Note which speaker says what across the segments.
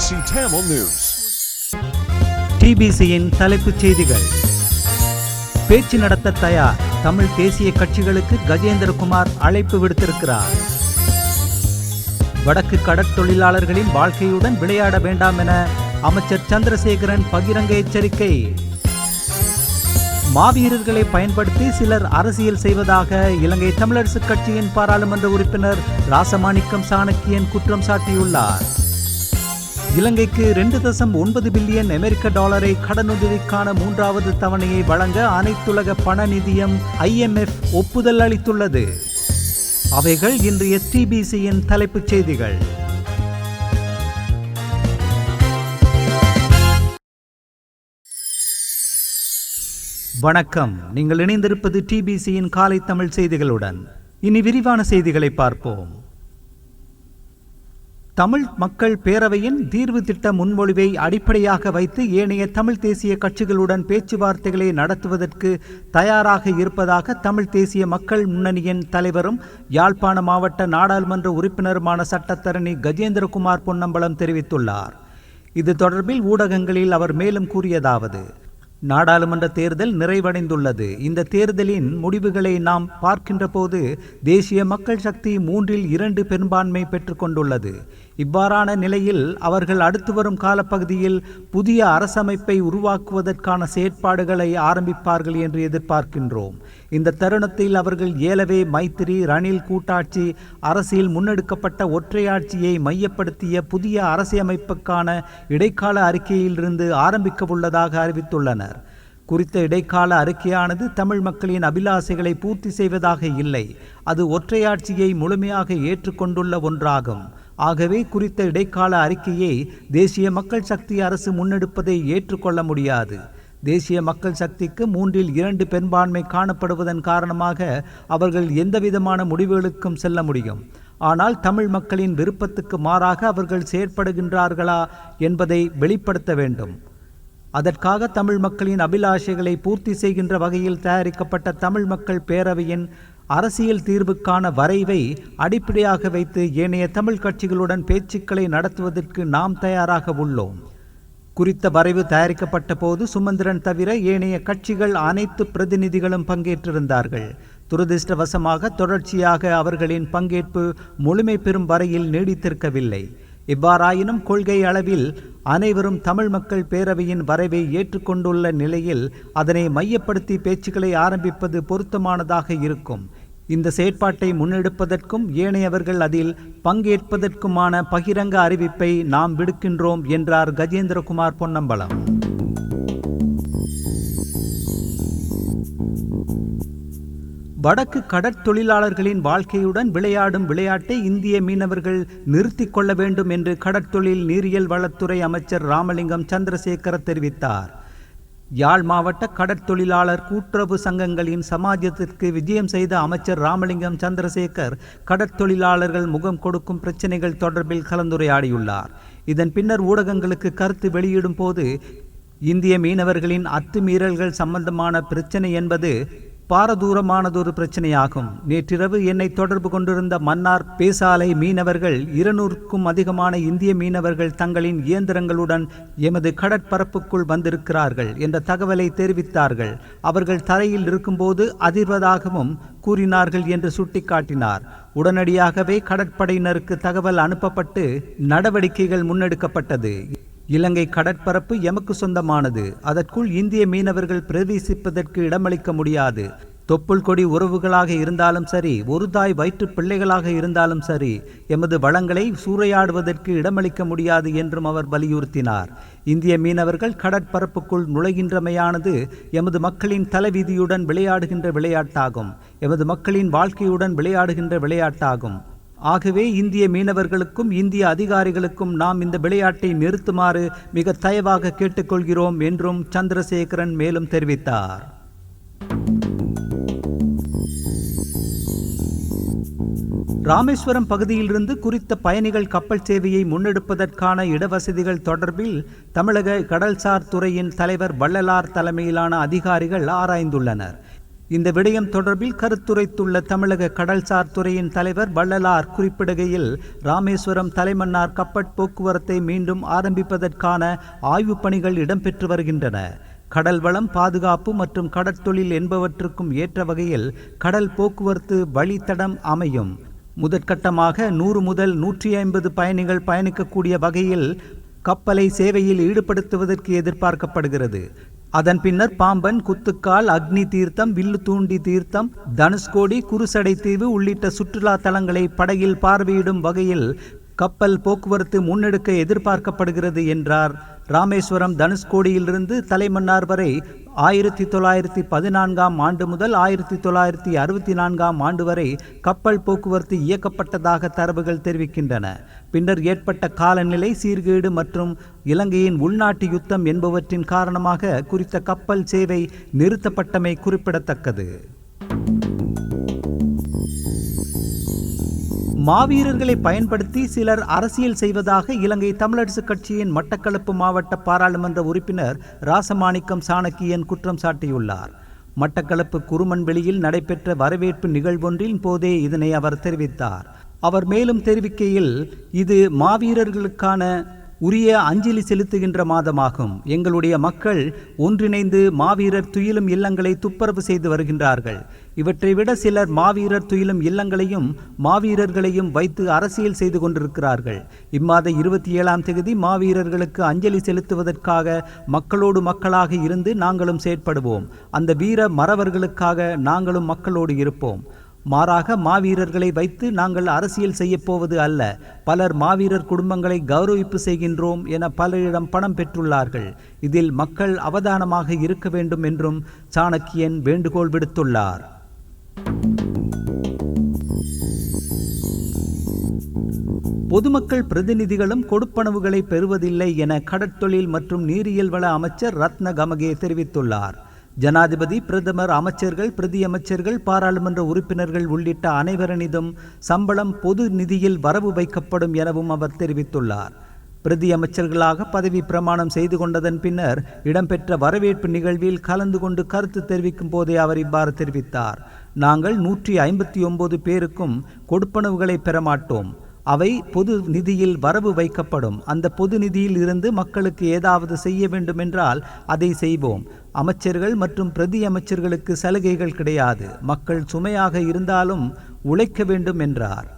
Speaker 1: TBC Tamil News.
Speaker 2: டிபிசியின் தலைப்புச் செய்திகள். பேச்சு நடத்த தயார் தமிழ் தேசிய கட்சிகளுக்கு கஜேந்திரகுமார் அழைப்பு விடுத்திருக்கிறார். வடக்கு கடற்தொழிலாளர்களின் வாழ்க்கையுடன் விளையாட வேண்டாம் என அமைச்சர் சந்திரசேகரன் பகிரங்க எச்சரிக்கை. மாவீரர்களை பயன்படுத்தி சிலர் அரசியல் செய்வதாக இலங்கை தமிழரசுக் கட்சியின் பாராளுமன்ற உறுப்பினர் ராசமாணிக்கம் சாணக்கியன் குற்றம் சாட்டியுள்ளார். இலங்கைக்கு 2.9 பில்லியன் அமெரிக்க டாலரை கடனுதவிக்கான 3வது தவணையை வழங்க அனைத்துலக பண நிதியம் IMF ஒப்புதல் அளித்துள்ளது. அவைகள் இன்றைய டிபிசியின் தலைப்புச் செய்திகள். வணக்கம். நீங்கள் இணைந்திருப்பது டிபிசியின் காலை தமிழ் செய்திகளுடன். இனி விரிவான செய்திகளை பார்ப்போம். தமிழ் மக்கள் பேரவையின் தீர்வு திட்ட முன்மொழிவை அடிப்படையாக வைத்து ஏனைய தமிழ் தேசிய கட்சிகளுடன் பேச்சுவார்த்தைகளை நடத்துவதற்கு தயாராக இருப்பதாக தமிழ் தேசிய மக்கள் முன்னணியின் தலைவரும் யாழ்ப்பாண மாவட்ட நாடாளுமன்ற உறுப்பினருமான சட்டத்தரணி கஜேந்திரகுமார் பொன்னம்பலம் தெரிவித்துள்ளார். இது தொடர்பில் ஊடகங்களில் அவர் மேலும் கூறியதாவது: நாடாளுமன்ற தேர்தல் நிறைவடைந்துள்ளது. இந்த தேர்தலின் முடிவுகளை நாம் பார்க்கின்ற போது தேசிய மக்கள் சக்தி 3/2 பெரும்பான்மை பெற்றுக்கொண்டுள்ளது. இவ்வாறான நிலையில் அவர்கள் அடுத்து வரும் காலப்பகுதியில் புதிய அரசமைப்பை உருவாக்குவதற்கான செயற்பாடுகளை ஆரம்பிப்பார்கள் என்று எதிர்பார்க்கின்றோம். இந்த தருணத்தில் அவர்கள் ஏலவே மைத்திரி ரணில் கூட்டாட்சி அரசியல் முன்னெடுக்கப்பட்ட ஒற்றையாட்சியை மையப்படுத்திய புதிய அரசியமைப்புக்கான இடைக்கால அறிக்கையிலிருந்து ஆரம்பிக்க உள்ளதாக அறிவித்துள்ளனர். குறித்த இடைக்கால அறிக்கையானது தமிழ் மக்களின் அபிலாசைகளை பூர்த்தி செய்வதாக இல்லை. அது ஒற்றையாட்சியை முழுமையாக ஏற்றுக்கொண்டுள்ள ஒன்றாகும். ஆகவே குறித்த இடைக்கால அறிக்கையை தேசிய மக்கள் சக்தி அரசு முன்னெடுப்பதை ஏற்றுக்கொள்ள முடியாது. தேசிய மக்கள் சக்திக்கு 3/2 பெரும்பான்மை காணப்படுவதன் காரணமாக அவர்கள் எந்தவிதமான முடிவுகளுக்கும் செல்ல முடியும். ஆனால் தமிழ் மக்களின் விருப்பத்துக்கு மாறாக அவர்கள் செயற்படுகின்றார்களா என்பதை வெளிப்படுத்த வேண்டும். அதற்காக தமிழ் மக்களின் அபிலாஷைகளை பூர்த்தி செய்கின்ற வகையில் தயாரிக்கப்பட்ட தமிழ் மக்கள் பேரவையின் அரசியல் தீர்வுக்கான வரைவை அடிப்படையாக வைத்து ஏனைய தமிழ் கட்சிகளுடன் பேச்சுக்களை நடத்துவதற்கு நாம் தயாராக உள்ளோம். குறித்த வரைவு தயாரிக்கப்பட்ட போது சுமந்திரன் தவிர ஏனைய கட்சிகள் அனைத்து பிரதிநிதிகளும் பங்கேற்றிருந்தார்கள். துரதிருஷ்டவசமாக தொடர்ச்சியாக அவர்களின் பங்கேற்பு முழுமை பெறும் வரையில் நீடித்திருக்கவில்லை. இவ்வாறாயினும் கொள்கை அளவில் அனைவரும் தமிழ் மக்கள் பேரவையின் வரைவை ஏற்றுக்கொண்டுள்ள நிலையில் அதனை மையப்படுத்தி பேச்சுக்களை ஆரம்பிப்பது பொருத்தமானதாக இருக்கும். இந்த செயற்பாட்டை முன்னெடுப்பதற்கும் ஏனையவர்கள் அதில் பங்கேற்பதற்குமான பகிரங்க அறிவிப்பை நாம் விடுக்கின்றோம் என்றார் கஜேந்திரகுமார் பொன்னம்பலம். வடக்கு கடற்தொழிலாளர்களின் வாழ்க்கையுடன் விளையாடும் விளையாட்டை இந்திய மீனவர்கள் நிறுத்திக் கொள்ள வேண்டும் என்று கடற்தொழில் நீரியல் வளத்துறை அமைச்சர் ராமலிங்கம் சந்திரசேகர தெரிவித்தார். யாழ் மாவட்ட கடற்தொழிலாளர் கூட்டுறவு சங்கங்களின் சமாஜத்திற்கு விஜயம் செய்த அமைச்சர் ராமலிங்கம் சந்திரசேகர் கடற்தொழிலாளர்கள் முகம் கொடுக்கும் பிரச்சினைகள் தொடர்பில் கலந்துரையாடியுள்ளார். இதன் பின்னர் ஊடகங்களுக்கு கருத்து வெளியிடும் போது இந்திய மீனவர்களின் அத்துமீறல்கள் சம்பந்தமான பிரச்சினை என்பது பாரதூரமானதொரு பிரச்சனையாகும். நேற்றிரவு என்னை தொடர்பு கொண்டிருந்த மன்னார் பேசாலை மீனவர்கள் 200க்கும் அதிகமான இந்திய மீனவர்கள் தங்களின் இயந்திரங்களுடன் எமது கடற்பரப்புக்குள் வந்திருக்கிறார்கள் என்ற தகவலை தெரிவித்தார்கள். அவர்கள் தரையில் இருக்கும்போது அதிர்வதாகவும் கூறினார்கள் என்று சுட்டிக்காட்டினார். உடனடியாகவே கடற்படையினருக்கு தகவல் அனுப்பப்பட்டு நடவடிக்கைகள் முன்னெடுக்கப்பட்டது. இலங்கை கடற்பரப்பு எமக்கு சொந்தமானது. அதற்குள் இந்திய மீனவர்கள் பிரவேசிப்பதற்கு இடமளிக்க முடியாது. தொப்புள் கொடி உறவுகளாக இருந்தாலும் சரி, ஒரு தாய் வயிற்று பிள்ளைகளாக இருந்தாலும் சரி, எமது வளங்களை சூறையாடுவதற்கு இடமளிக்க முடியாது என்றும் அவர் வலியுறுத்தினார். இந்திய மீனவர்கள் கடற்பரப்புக்குள் நுழைகின்றமையானது எமது மக்களின் தலைவிதியுடன் விளையாடுகின்ற விளையாட்டாகும். எமது மக்களின் வாழ்க்கையுடன் விளையாடுகின்ற விளையாட்டாகும். ஆகவே இந்திய மீனவர்களுக்கும் இந்திய அதிகாரிகளுக்கும் நாம் இந்த விளையாட்டை நிறுத்துமாறு மிக தயவாக கேட்டுக்கொள்கிறோம் என்றும் சந்திரசேகரன் மேலும் தெரிவித்தார். ராமேஸ்வரம் பகுதியிலிருந்து குறித்த பயணிகள் கப்பல் சேவையை முன்னெடுப்பதற்கான இடவசதிகள் தொடர்பில் தமிழக கடல்சார் துறையின் தலைவர் வள்ளலார் தலைமையிலான அதிகாரிகள் ஆராய்ந்துள்ளனர். இந்த விடயம் தொடர்பில் கருத்துரைத்துள்ள தமிழக கடல்சார் துறையின் தலைவர் வள்ளலார் குறிப்பிடுகையில், ராமேஸ்வரம் தலைமன்னார் கப்பற் போக்குவரத்தை மீண்டும் ஆரம்பிப்பதற்கான ஆய்வுப் பணிகள் இடம்பெற்று வருகின்றன. கடல் வளம், பாதுகாப்பு மற்றும் கடற்தொழில் என்பவற்றுக்கும் ஏற்ற வகையில் கடல் போக்குவரத்து வழித்தடம் அமையும். முதற்கட்டமாக 100 முதல் 150 பயணிகள் பயணிக்கக்கூடிய வகையில் கப்பலை சேவையில் ஈடுபடுத்துவதற்கு எதிர்பார்க்கப்படுகிறது. அதன் பின்னர் பாம்பன், குத்துக்கால், அக்னி தீர்த்தம், வில்லுத்தூண்டி தீர்த்தம், தனுஷ்கோடி, குருசடை தீவு உள்ளிட்ட சுற்றுலா தலங்களை படகில் பார்வையிடும் வகையில் கப்பல் போக்குவரத்து முன்னெடுக்க எதிர்பார்க்கப்படுகிறது என்றார். ராமேஸ்வரம் தனுஷ்கோடியிலிருந்து தலைமன்னார் வரை 1914ஆம் ஆண்டு முதல் 1964ஆம் ஆண்டு வரை கப்பல் போக்குவரத்து இயக்கப்பட்டதாக தரவுகள் தெரிவிக்கின்றன. பின்னர் ஏற்பட்ட காலநிலை சீர்கேடு மற்றும் இலங்கையின் உள்நாட்டு யுத்தம் என்பவற்றின் காரணமாக குறித்த கப்பல் சேவை நிறுத்தப்பட்டமை குறிப்பிடத்தக்கது. மாவீரர்களை பயன்படுத்தி சிலர் அரசியல் செய்வதாக இலங்கை தமிழரசுக் கட்சியின் மட்டக்களப்பு மாவட்ட பாராளுமன்ற உறுப்பினர் ராசமாணிக்கம் சாணக்கியன் குற்றம் சாட்டியுள்ளார். மட்டக்களப்பு குருமன்வெளியில் நடைபெற்ற வரவேற்பு நிகழ்வொன்றின் போதே இதனை அவர் தெரிவித்தார். அவர் மேலும் தெரிவிக்கையில், இது மாவீரர்களுக்கான உரிய அஞ்சலி செலுத்துகின்ற மாதமாகும். எங்களுடைய மக்கள் ஒன்றிணைந்து மாவீரர் துயிலும் இல்லங்களை துப்புரவு செய்து வருகின்றார்கள். இவற்றை விட சிலர் மாவீரர் துயிலும் இல்லங்களையும் மாவீரர்களையும் வைத்து அரசியல் செய்து கொண்டிருக்கிறார்கள். இம்மாத 27ஆம் தேதி மாவீரர்களுக்கு அஞ்சலி செலுத்துவதற்காக மக்களோடு மக்களாக இருந்து நாங்களும் செயற்படுவோம். அந்த வீர மறவர்களுக்காக நாங்களும் மக்களோடு இருப்போம். மாறாக மாவீரர்களை வைத்து நாங்கள் அரசியல் செய்ய போவது அல்ல. பலர் மாவீரர் குடும்பங்களை கௌரவிப்பு செய்கின்றோம் என பலரிடம் பணம் பெற்றுள்ளார்கள். இதில் மக்கள் அவதானமாக இருக்க வேண்டும் என்றும் சாணக்கியன் வேண்டுகோள் விடுத்துள்ளார். பொதுமக்கள் பிரதிநிதிகளும் கொடுப்பனவுகளை பெறுவதில்லை என கடற்தொழில் மற்றும் நீரியல் வள அமைச்சர் ரத்ன கமகே தெரிவித்துள்ளார். ஜனாதிபதி, பிரதமர், அமைச்சர்கள், பிரதி அமைச்சர்கள், பாராளுமன்ற உறுப்பினர்கள் உள்ளிட்ட அனைவரினதும் சம்பளம் பொது நிதியில் வரவு வைக்கப்படும் எனவும் அவர் தெரிவித்துள்ளார். பிரதி அமைச்சர்களாக பதவி பிரமாணம் செய்து கொண்டதன் பின்னர் இடம்பெற்ற வரவேற்பு நிகழ்வில் கலந்து கொண்டு கருத்து தெரிவிக்கும் போதே அவர் இவ்வாறு தெரிவித்தார். நாங்கள் 159 பேருக்கும் கொடுப்பனவுகளை பெறமாட்டோம். அவை பொது நிதியில் வரவு வைக்கப்படும். அந்த பொது நிதியில் இருந்து மக்களுக்கு ஏதாவது செய்ய வேண்டும் என்றால் அதை செய்வோம். அமைச்சர்கள் மற்றும் பிரதி அமைச்சர்களுக்கு சலுகைகள் கிடையாது. மக்கள் சுமையாக இருந்தாலும் உழைக்க வேண்டும் என்றார்.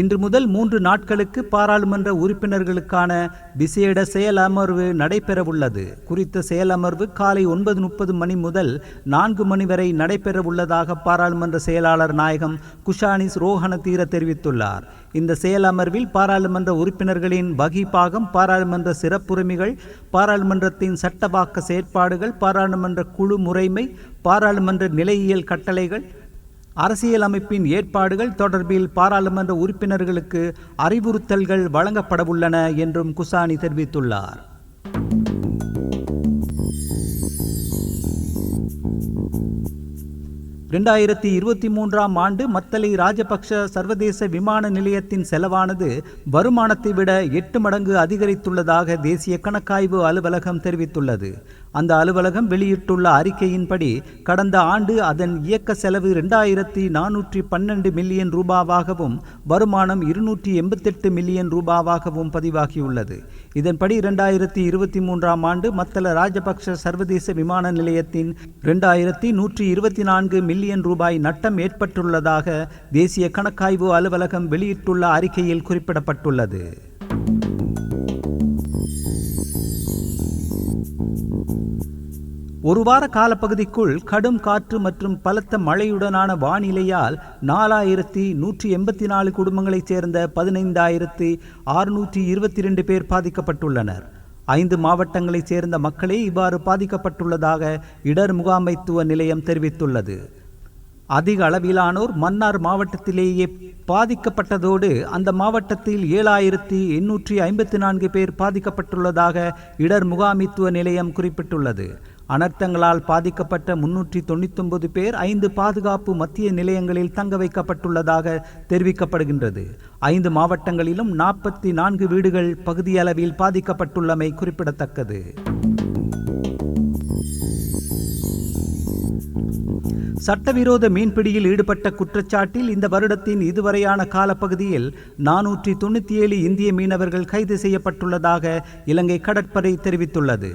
Speaker 2: இன்று முதல் 3 நாட்களுக்கு பாராளுமன்ற உறுப்பினர்களுக்கான விசேட செயலமர்வு நடைபெறவுள்ளது. குறித்த செயலமர்வு காலை 9:30 மணி முதல் 4 மணி வரை நடைபெறவுள்ளதாக பாராளுமன்ற செயலாளர் நாயகம் குஷானிஸ் ரோஹணதீர தெரிவித்துள்ளார். இந்த செயலமர்வில் பாராளுமன்ற உறுப்பினர்களின் வகிப்பாகம், பாராளுமன்ற சிறப்புரிமைகள், பாராளுமன்றத்தின் சட்டவாக்க செயற்பாடுகள், பாராளுமன்ற குழு முறைமை, பாராளுமன்ற நிலையியல் கட்டளைகள், அரசியலமைப்பின் ஏற்பாடுகள் தொடர்பில் பாராளுமன்ற உறுப்பினர்களுக்கு அறிவுறுத்தல்கள் வழங்கப்படவுள்ளன என்றும் குசானி தெரிவித்துள்ளார். இரண்டாயிரத்தி 23ஆம் ஆண்டு மத்தளை ராஜபக்ஷ சர்வதேச விமான நிலையத்தின் செலவானது வருமானத்தை விட 8 மடங்கு அதிகரித்துள்ளதாக தேசிய கணக்காய்வு அலுவலகம் தெரிவித்துள்ளது. அந்த அலுவலகம் வெளியிட்டுள்ள அறிக்கையின்படி கடந்த ஆண்டு அதன் இயக்க செலவு 2412 மில்லியன் ரூபாவாகவும் வருமானம் 288 மில்லியன் ரூபாவாகவும் பதிவாகியுள்ளது. இதன்படி 2023ஆம் ஆண்டு மத்தள ராஜபக்ஷ சர்வதேச விமான நிலையத்தின் 2124 மில்லியன் ரூபாய் நட்டம் ஏற்பட்டுள்ளதாக தேசிய கணக்காய்வு அலுவலகம் வெளியிட்டுள்ள அறிக்கையில் குறிப்பிடப்பட்டுள்ளது. ஒரு வார காலப்பகுதிக்குள் கடும் காற்று மற்றும் பலத்த மழையுடனான வானிலையால் 4184 குடும்பங்களைச் சேர்ந்த 15622 பேர் பாதிக்கப்பட்டுள்ளனர். 5 மாவட்டங்களைச் சேர்ந்த மக்களே இவ்வாறு பாதிக்கப்பட்டுள்ளதாக இடர் முகாமைத்துவ நிலையம் தெரிவித்துள்ளது. அதிக அளவிலானோர் மன்னார் மாவட்டத்திலேயே பாதிக்கப்பட்டதோடு அந்த மாவட்டத்தில் 7854 பேர் பாதிக்கப்பட்டுள்ளதாக இடர் முகாமைத்துவ நிலையம் குறிப்பிட்டுள்ளது. அனர்த்தங்களால் பாதிக்கப்பட்ட 399 பேர் 5 பாதுகாப்பு மத்திய நிலையங்களில் தங்க வைக்கப்பட்டுள்ளதாக தெரிவிக்கப்படுகின்றது. 5 மாவட்டங்களிலும் 44 வீடுகள் பகுதியளவில் பாதிக்கப்பட்டுள்ளமை குறிப்பிடத்தக்கது. சட்டவிரோத மீன்பிடியில் ஈடுபட்ட குற்றச்சாட்டில் இந்த வருடத்தின் இதுவரையான காலப்பகுதியில் 497 இந்திய மீனவர்கள் கைது செய்யப்பட்டுள்ளதாக இலங்கை கடற்படை தெரிவித்துள்ளது.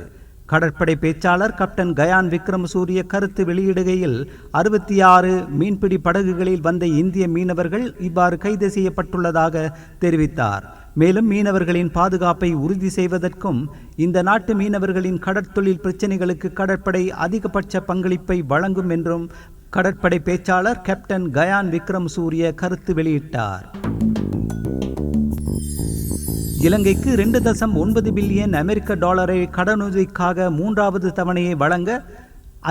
Speaker 2: கடற்படை பேச்சாளர் கேப்டன் கயான் விக்ரமசூரிய கருத்து வெளியிடுகையில் 66 மீன்பிடி படகுகளில் வந்த இந்திய மீனவர்கள் இவ்வாறு கைது செய்யப்பட்டுள்ளதாக தெரிவித்தார். மேலும் மீனவர்களின் பாதுகாப்பை உறுதி செய்வதற்கும் இந்த நாட்டு மீனவர்களின் கடற்தொழில் பிரச்சினைகளுக்கு கடற்படை அதிகபட்ச பங்களிப்பை வழங்கும் என்றும் கடற்படை பேச்சாளர் கேப்டன் கயான் விக்ரமசூரிய கருத்து வெளியிட்டார். இலங்கைக்கு 2.9 பில்லியன் அமெரிக்க டாலரை கடனுதவிக்காக 3வது தவணையை வழங்க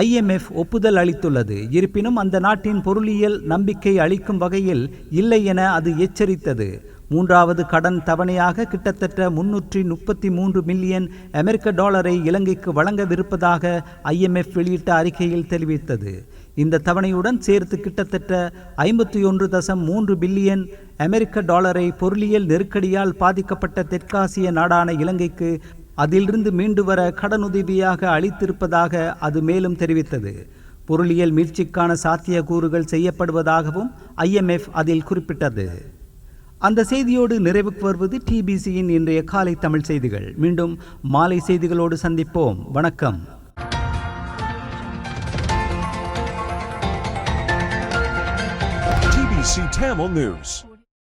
Speaker 2: IMF ஒப்புதல் அளித்துள்ளது. இருப்பினும் அந்த நாட்டின் பொருளியல் நம்பிக்கை அளிக்கும் வகையில் இல்லை என அது எச்சரித்தது. 3வது கடன் தவணையாக கிட்டத்தட்ட 333 மில்லியன் அமெரிக்க டாலரை இலங்கைக்கு வழங்கவிருப்பதாக IMF வெளியிட்ட அறிக்கையில் தெரிவித்தது. இந்த தவணையுடன் சேர்த்து கிட்டத்தட்ட 51.3 பில்லியன் அமெரிக்க டாலரை பொருளியல் நெருக்கடியால் பாதிக்கப்பட்ட தெற்காசிய நாடான இலங்கைக்கு அதிலிருந்து மீண்டு வர கடனுதவியாக அளித்திருப்பதாக அது மேலும் தெரிவித்தது. பொருளியல் மீட்சிக்கான சாத்தியக்கூறுகள் செய்யப்படுவதாகவும் IMF அதில் குறிப்பிட்டது. அந்த செய்தியோடு நிறைவுக்கு வருவது TBCயின் இன்றைய காலை தமிழ் செய்திகள். மீண்டும் மாலை செய்திகளோடு சந்திப்போம். வணக்கம்.
Speaker 1: TBC Tamil News.